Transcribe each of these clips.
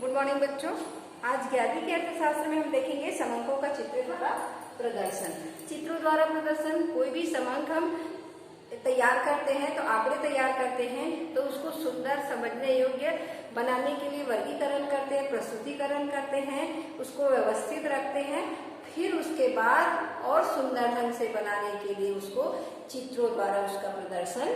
Good morning बच्चों। आज 11वीं के अर्थशास्त्र में हम देखेंगे समांकों का चित्र द्वारा प्रदर्शन। चित्रों द्वारा प्रदर्शन, कोई भी समांक हम तैयार करते हैं तो आंकड़े तैयार करते हैं तो उसको सुंदर समझने योग्य बनाने के लिए वर्गीकरण करते हैं, प्रस्तुतिकरण करते हैं, उसको व्यवस्थित रखते हैं। फिर उसके बाद और सुंदर ढंग से बनाने के लिए उसको चित्रों द्वारा उसका प्रदर्शन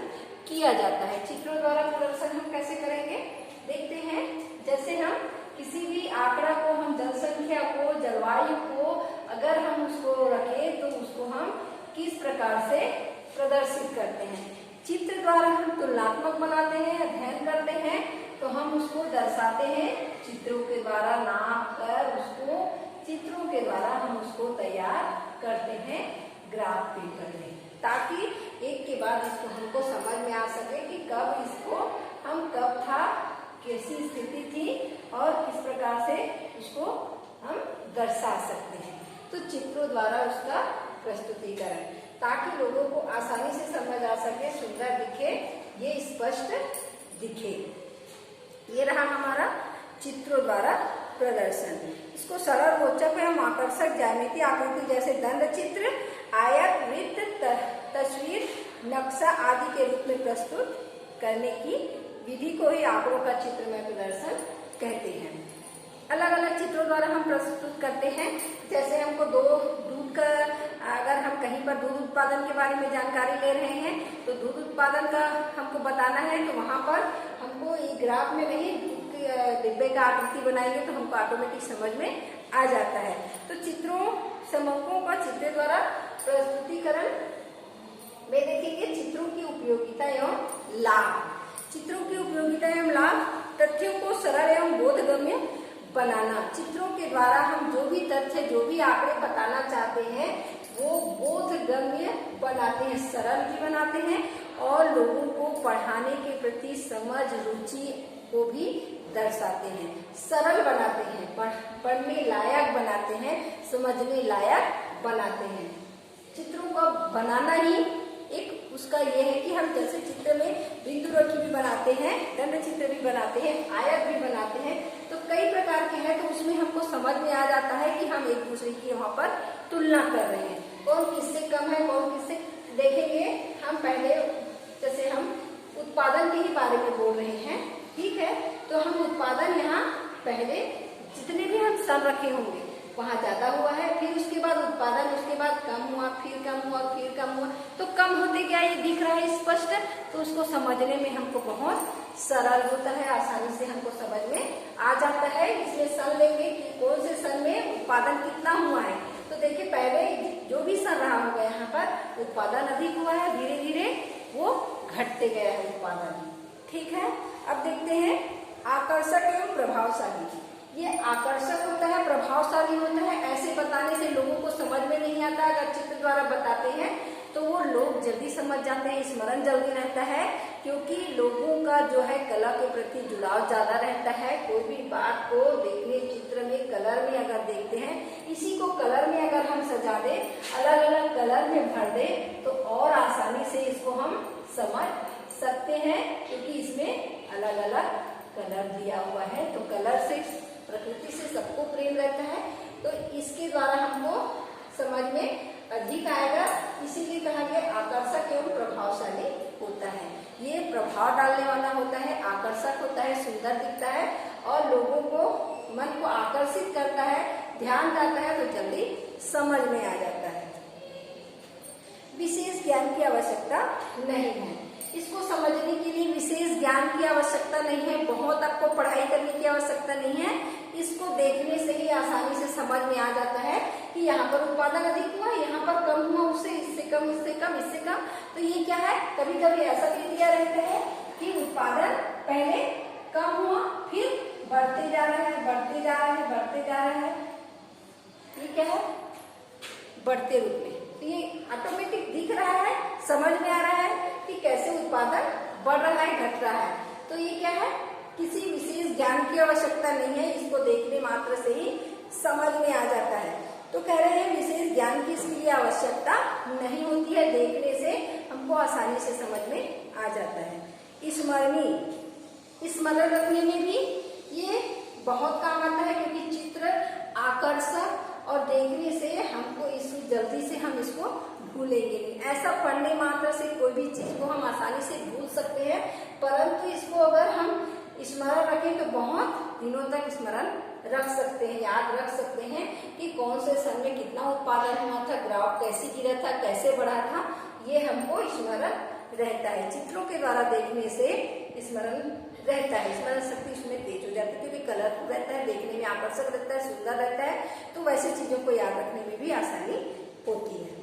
किया जाता है। चित्रों द्वारा प्रदर्शन हम कैसे करेंगे देखते हैं। जैसे हम किसी भी आंकड़ा को, हम जनसंख्या को, जलवायु को अगर हम उसको रखें तो उसको हम किस प्रकार से प्रदर्शित करते हैं। चित्र द्वारा हम तुलनात्मक बनाते हैं, अध्ययन करते हैं तो हम उसको दर्शाते हैं चित्रों के द्वारा, नाप कर उसको चित्रों के द्वारा हम उसको तैयार करते हैं ग्राफ पेपर में, ताकि एक के बाद इसको हमको समझ में आ सके कि कब इसको हम कब था, कैसी स्थिति थी और किस प्रकार से उसको हम दर्शा सकते हैं। तो चित्रों द्वारा उसका प्रस्तुतिकरण, ताकि लोगों को आसानी से समझ आ सके, सुंदर दिखे, ये स्पष्ट दिखे। ये रहा हमारा चित्रों द्वारा प्रदर्शन। इसको सरल रोचक में हम आकर्षक ज्यामितीय आकृति जैसे दंड चित्र, आयत, वृत्त, तस्वीर, नक्शा आदि के रूप में प्रस्तुत करने की विधि को ही आंकड़ों का चित्र में प्रदर्शन कहते हैं। अलग अलग चित्रों द्वारा हम प्रस्तुत करते हैं। जैसे हमको दूध का, अगर हम कहीं पर दूध उत्पादन के बारे में जानकारी ले रहे हैं तो दूध उत्पादन का हमको बताना है, तो वहां पर हमको ये ग्राफ में नहीं, डिब्बे का आकृति बनाएंगे तो हमको ऑटोमेटिक समझ में आ जाता है। तो चित्रों, समूहों का चित्र द्वारा प्रस्तुतिकरण में देखेंगे चित्रों की उपयोगिता एवं लाभ। चित्रों की उपयोगिता एवं लाभ, तथ्यों को सरल एवं बोधगम्य बनाना। चित्रों के द्वारा हम जो भी तथ्य, जो भी आंकड़े बताना चाहते हैं वो बोधगम्य बनाते हैं, सरल भी बनाते हैं और लोगों को पढ़ाने के प्रति समझ, रुचि को भी दर्शाते हैं, सरल बनाते हैं, पढ़ने लायक बनाते हैं, समझने लायक बनाते हैं। चित्रों को बनाना ही एक उसका ये है कि हम जैसे चित्र में बिंदु रेखा भी बनाते हैं, दंड चित्र भी बनाते हैं, आयत भी बनाते हैं, तो कई प्रकार के हैं, तो उसमें हमको समझ में आ जाता है कि हम एक दूसरे की वहाँ पर तुलना कर रहे हैं, कौन किससे कम है, कौन किससे। देखेंगे हम पहले, जैसे हम उत्पादन के ही बारे में बोल रहे हैं, ठीक है, तो हम उत्पादन यहाँ पहले जितने भी हम सन रखे होंगे वहाँ ज्यादा हुआ है, फिर उसके बाद उत्पादन, उसके बाद कम हुआ, फिर कम हुआ, फिर कम हुआ, तो कम होते क्या ये दिख रहा है स्पष्ट, तो उसको समझने में हमको बहुत सरल होता है, आसानी से हमको समझ में आ जाता है। इसमें सन लेंगे कि कौन से सन में उत्पादन कितना हुआ है, तो देखिए पहले जो भी सन रहा होगा यहाँ पर उत्पादन अधिक हुआ है, धीरे धीरे वो घटते गया है उत्पादन, ठीक है। अब देखते हैं आकर्षक एवं प्रभावशाली। ये आकर्षक होता है, प्रभावशाली होता है। ऐसे बताने से लोगों को समझ में नहीं आता, अगर चित्र द्वारा बताते हैं तो वो लोग जल्दी समझ जाते हैं, स्मरण जल्दी रहता है, क्योंकि लोगों का जो है कला के प्रति जुड़ाव ज्यादा रहता है। कोई भी बात को देखने, चित्र में, कलर में अगर देखते हैं, इसी को कलर में अगर हम सजा दे, अलग अलग कलर में भर दे तो और आसानी से इसको हम समझ सकते हैं, क्योंकि इसमें अलग अलग कलर दिया हुआ है। तो कलर से, प्रकृति से सबको प्रेम रहता है, तो इसके द्वारा हमको समझ में अधिक आएगा, इसीलिए कहा गया आकर्षक एवं प्रभावशाली होता है। ये प्रभाव डालने वाला होता है, आकर्षक होता है, सुंदर दिखता है और लोगों को, मन को आकर्षित करता है, ध्यान जाता है तो जल्दी समझ में आ जाता है। विशेष ज्ञान की आवश्यकता नहीं है। इसको समझने के लिए विशेष ज्ञान की आवश्यकता नहीं है, बहुत आपको पढ़ाई करने की आवश्यकता नहीं है। इसको देखने से ही आसानी से समझ में आ जाता है कि यहाँ पर उत्पादन अधिक हुआ, यहाँ पर कम हुआ, उससे इससे कम, इससे कम, इससे कम। तो ये क्या है, कभी कभी ऐसा भी दिया रहता है कि उत्पादन पहले कम हुआ, फिर बढ़ते जा रहा है, बढ़ते जा रहा है, बढ़ते जा रहा है। ये क्या है, बढ़ते रूप में। तो ये ऑटोमेटिक दिख रहा है, समझ में आ रहा है कि कैसे उत्पादन बढ़ रहा है, घट रहा है। तो ये क्या है, किसी विशेष ज्ञान की आवश्यकता नहीं है, इसको देखने मात्र से ही समझ में आ जाता है। तो कह रहे हैं विशेष ज्ञान की इसके लिए आवश्यकता नहीं होती है, देखने से हमको आसानी से समझ में आ जाता है। स्मरण रखने में भी ये बहुत काम आता है, क्योंकि चित्र आकर्षक और देखने से हमको इस जल्दी से हम इसको भूलेंगे नहीं। ऐसा पढ़ने मात्र से कोई भी चीज को हम आसानी से भूल सकते हैं, परंतु इसको अगर हम स्मरण रखें तो बहुत दिनों तक स्मरण रख सकते हैं, याद रख सकते हैं कि कौन से सन में कितना उत्पादन हुआ था, ग्राफ कैसे गिरा था, कैसे बढ़ा था, ये हमको स्मरण रहता है। चित्रों के द्वारा देखने से स्मरण रहता है, स्मरण शक्ति उसमें तेज हो जाती है, क्योंकि कलरफुल रहता है, देखने में आकर्षक रहता है, सुंदर रहता है, तो वैसे चीजों को याद रखने में भी आसानी होती है।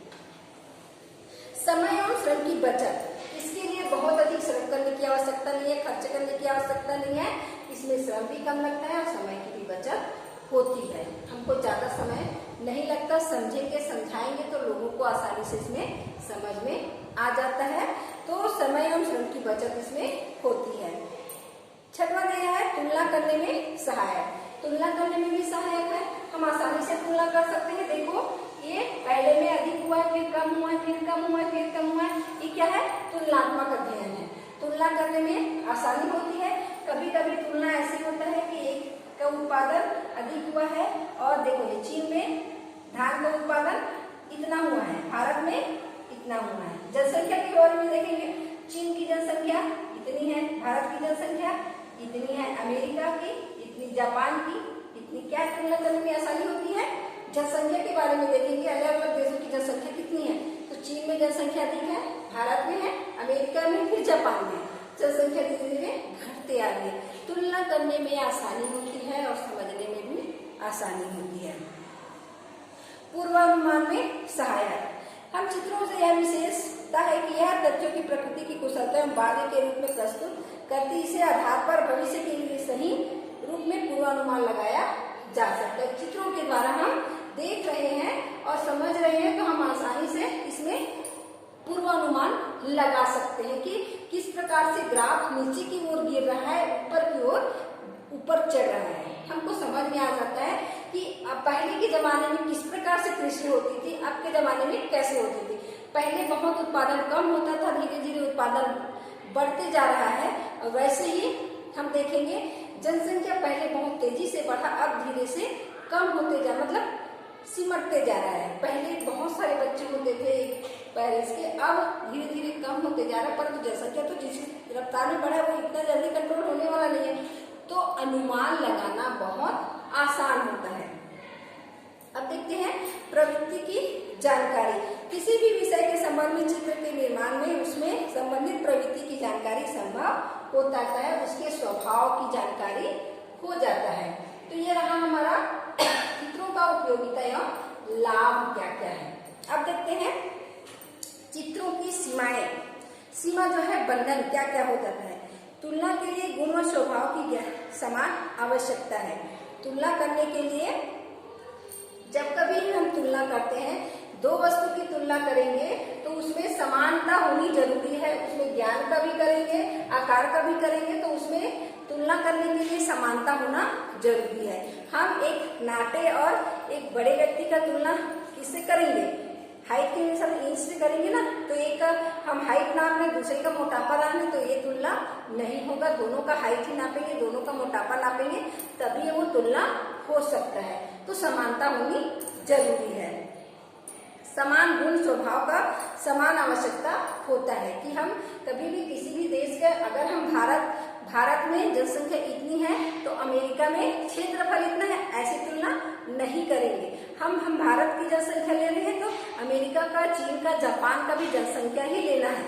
समय और श्रम की बचत, इसके लिए बहुत अधिक श्रम करने की आवश्यकता नहीं है, खर्च करने की आवश्यकता नहीं है, इसमें श्रम भी कम लगता है और समय की भी बचत होती है। हमको ज्यादा समय नहीं लगता, समझेंगे समझाएंगे तो लोगों को आसानी से इसमें समझ में आ जाता है, तो समय एवं श्रम की बचत इसमें होती है। छठवां दिया है तुलना करने में सहायक। तुलना करने में भी सहायक है, हम आसानी से तुलना कर सकते हैं। देखो ये पहले में अधिक हुआ है, फिर कम हुआ है, फिर कम हुआ है, फिर कम हुआ है, ये क्या है? तुलनात्मक अध्ययन है। तुलना करने में आसानी होती है। कभी कभी तुलना ऐसी होता है कि एक का उत्पादन अधिक हुआ है और देखो ये चीन में धान का उत्पादन इतना हुआ है, भारत में इतना हुआ है। जनसंख्या के बारे में देखेंगे, चीन की जनसंख्या इतनी है, भारत की जनसंख्या इतनी है, अमेरिका की इतनी, जापान की इतनी। क्या तुलना करने में आसानी होती है? जनसंख्या के बारे में देखेंगे, अलग अलग देशों की जनसंख्या कितनी है, तो चीन में जनसंख्या अधिक है, भारत में है, अमेरिका में, फिर जापान में। जनसंख्या धीरे धीरे घटते आ रही है। तुलना करने में आसानी होती है और समझने में भी आसानी होती है। पूर्वानुमान में सहायक, हम चित्रों से यह विशेषता है कि यह तथ्यों की प्रकृति की कुशलता एवं बाध्य के रूप में प्रस्तुत करती, इसे आधार पर भविष्य के लिए सही रूप में पूर्वानुमान लगाया जा सकता है। चित्रों के द्वारा हम देख रहे हैं और समझ रहे हैं, तो हम आसानी से इसमें पूर्वानुमान लगा सकते हैं कि किस प्रकार से ग्राफ नीचे की ओर गिर रहा है, ऊपर की ओर ऊपर चढ़ रहा है। हमको समझ में आ जाता है कि पहले के जमाने में किस प्रकार से कृषि होती थी, अब के जमाने में कैसे होती थी। पहले बहुत उत्पादन कम होता था, धीरे धीरे उत्पादन बढ़ते जा रहा है। और वैसे ही हम देखेंगे जनसंख्या पहले बहुत तेजी से बढ़ा, अब धीरे से कम होते जा, मतलब सिमटते जा रहा है। पहले बहुत सारे बच्चे होते थे पेरेंट्स के, अब धीरे धीरे कम होते जा रहा है, परंतु जनसंख्या तो जिस रफ्तार में बढ़ा है वो इतना जल्दी कंट्रोल होने वाला नहीं है, तो अनुमान लगाना बहुत आसान होता है। अब देखते हैं प्रवृत्ति की जानकारी। किसी भी विषय के संबंध में चित्र के निर्माण में उसमें संबंधित प्रवृत्ति की जानकारी संभव होता है, उसके स्वभाव की जानकारी हो जाता है। तो ये रहा हमारा चित्रों का उपयोगिता एवं लाभ क्या क्या है। अब देखते हैं चित्रों की सीमाएं। सीमा जो है, बंधन क्या क्या हो जाता है। तुलना के लिए गुण और स्वभाव की समान आवश्यकता है। तुलना करने के लिए जब कभी हम तुलना करते हैं, दो वस्तु की तुलना करेंगे तो उसमें समानता होनी जरूरी है। उसमें ज्ञान का भी करेंगे, आकार का भी करेंगे, तो उसमें तुलना करने के लिए समानता होना जरूरी है। हम एक नाटे और एक बड़े व्यक्ति का तुलना किससे करेंगे? हाइट के अनुसार इंच से करेंगे ना, तो एक हम हाइट नाप रहे, दूसरे का मोटापा नाप रहे, तो ये तुलना नहीं होगा। दोनों का हाइट ही नापेंगे, दोनों का मोटापा नापेंगे, तभी वो तुलना हो सकता है। तो समानता होनी जरूरी है। समान गुण स्वभाव का समान आवश्यकता होता है कि हम कभी भी किसी भी देश के, अगर हम भारत में जनसंख्या इतनी है तो अमेरिका में क्षेत्रफल इतना है, ऐसी तुलना नहीं करेंगे। हम भारत की जनसंख्या ले रहे हैं तो अमेरिका का, चीन का, जापान का भी जनसंख्या ही लेना है,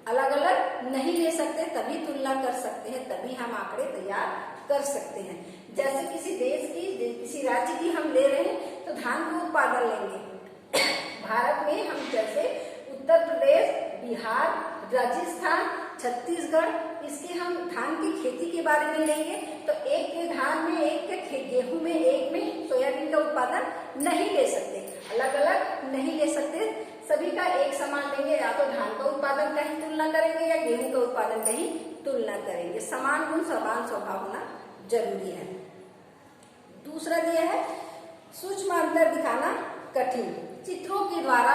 अलग अलग नहीं ले सकते। तभी तुलना कर सकते हैं, तभी हम आंकड़े तैयार कर सकते हैं। जैसे किसी देश की, किसी राज्य की हम ले रहे हैं तो धान का उत्पादन लेंगे। भारत में हम जैसे उत्तर प्रदेश, बिहार, राजस्थान, छत्तीसगढ़, इसके हम धान की खेती के बारे में लेंगे तो एक के धान में, एक के गेहूं में, एक में सोयाबीन का उत्पादन नहीं ले सकते, अलग अलग नहीं ले सकते। सभी का एक समान लेंगे, या तो धान का उत्पादन का ही तुलना करेंगे या गेहूं का उत्पादन का ही तुलना करेंगे। समान गुण समान स्वभाव होना जरूरी है। दूसरा दिया है सूक्ष्म अंतर दिखाना कठिन। चित्रों के द्वारा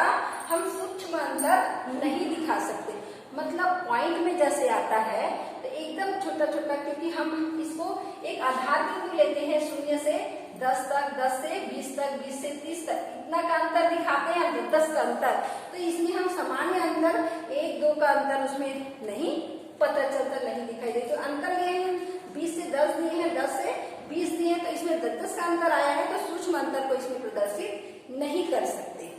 हम सूक्ष्म अंतर नहीं दिखा सकते, मतलब पॉइंट में जैसे आता है तो एकदम छोटा छोटा, क्योंकि हम इसको एक एक आधार बिंदु लेते हैं 0 से 10 तक, 10 से 20 तक, 20 से 30 तक, इतना का अंतर दिखाते हैं, 10 का अंतर। तो इसमें हम सामान्य अंतर 1-2 का अंतर उसमें नहीं पता चलता, नहीं दिखाई देता। तो अंतर लिए हैं 20 से 10 दिए हैं, 10 से 20 दिए हैं, तो इसमें 10 का अंतर आया है, तो सूक्ष्म अंतर को इसमें प्रदर्शित नहीं कर सकते।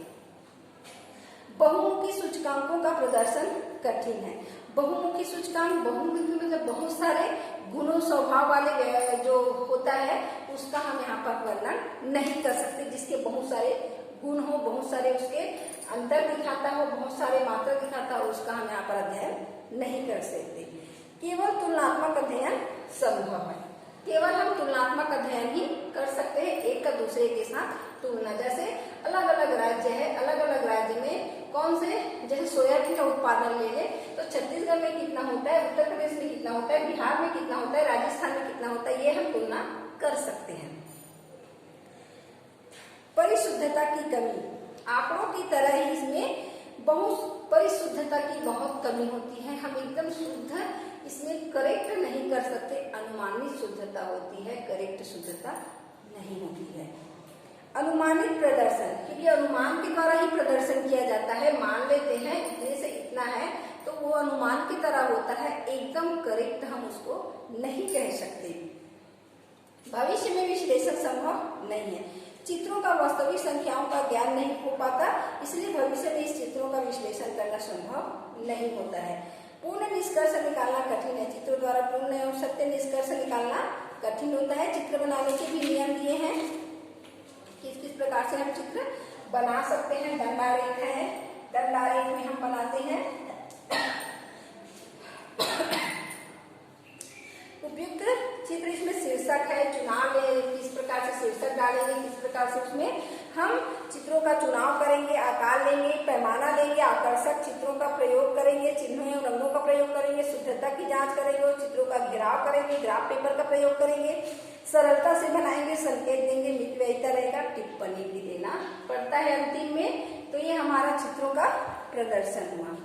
बहुमुखी सूचकांकों का प्रदर्शन कठिन है। बहुमुखी सूचकांक, बहुमुखी मतलब बहुत सारे गुणों स्वभाव वाले जो होता है उसका हम यहाँ पर वर्णन नहीं कर सकते। जिसके बहुत सारे गुण हो, बहुत सारे उसके अंतर दिखाता हो, बहुत सारे मात्रा दिखाता हो, उसका हम यहाँ पर अध्ययन नहीं कर सकते। केवल तुलनात्मक अध्ययन संभव है। केवल हम तुलनात्मक अध्ययन ही कर सकते हैं, एक का दूसरे के साथ तुलना। जैसे अलग अलग राज्य है, अलग अलग राज्य में कौन से, जैसे सोयाबीन का उत्पादन ले लें तो छत्तीसगढ़ में कितना होता है, उत्तर प्रदेश में कितना होता है, बिहार में कितना होता है, राजस्थान में कितना होता है, ये हम तुलना कर सकते हैं। परिशुद्धता की कमी, आंकड़ों की तरह ही इसमें बहुत परिशुद्धता की बहुत कमी होती है। हम एकदम शुद्ध इसमें करेक्ट नहीं कर सकते, अनुमानित शुद्धता होती है, करेक्ट शुद्धता नहीं होती है। अनुमानित प्रदर्शन, क्योंकि अनुमान के द्वारा ही प्रदर्शन किया जाता है। मान लेते हैं इतने से इतना है तो वो अनुमान की तरह होता है, एकदम करेक्ट हम उसको नहीं कह सकते। भविष्य में विश्लेषण संभव नहीं है। चित्रों का वास्तविक संख्याओं का ज्ञान नहीं हो पाता, इसलिए भविष्य में इस चित्रों का विश्लेषण करना संभव नहीं होता है। पूर्ण निष्कर्ष निकालना कठिन है। चित्रों द्वारा पूर्ण एवं सत्य निष्कर्ष निकालना कठिन होता है। चित्र बनाने के भी नियम दिए हैं, किस किस प्रकार से हम चित्र बना सकते हैं। दंडारेख है, दंडारेख में हम बनाते हैं उपयुक्त चित्र। इसमें शीर्षक है, चुनाव किस प्रकार से शीर्षक डालेंगे, किस प्रकार से उसमें हम चित्रों का चुनाव करेंगे, आकार लेंगे, पैमाना लेंगे, आकर्षक चित्रों का प्रयोग करेंगे, चिन्हों एवं रंगों का प्रयोग करेंगे, शुद्धता की जांच करेंगे और चित्रों का घेराव करेंगे, ग्राफ पेपर का प्रयोग करेंगे, सरलता से बनाएंगे, संकेत देंगे, मितव्ययिता रहेगा, टिप्पणी भी देना पड़ता है अंतिम में। तो ये हमारा चित्रों का प्रदर्शन हुआ।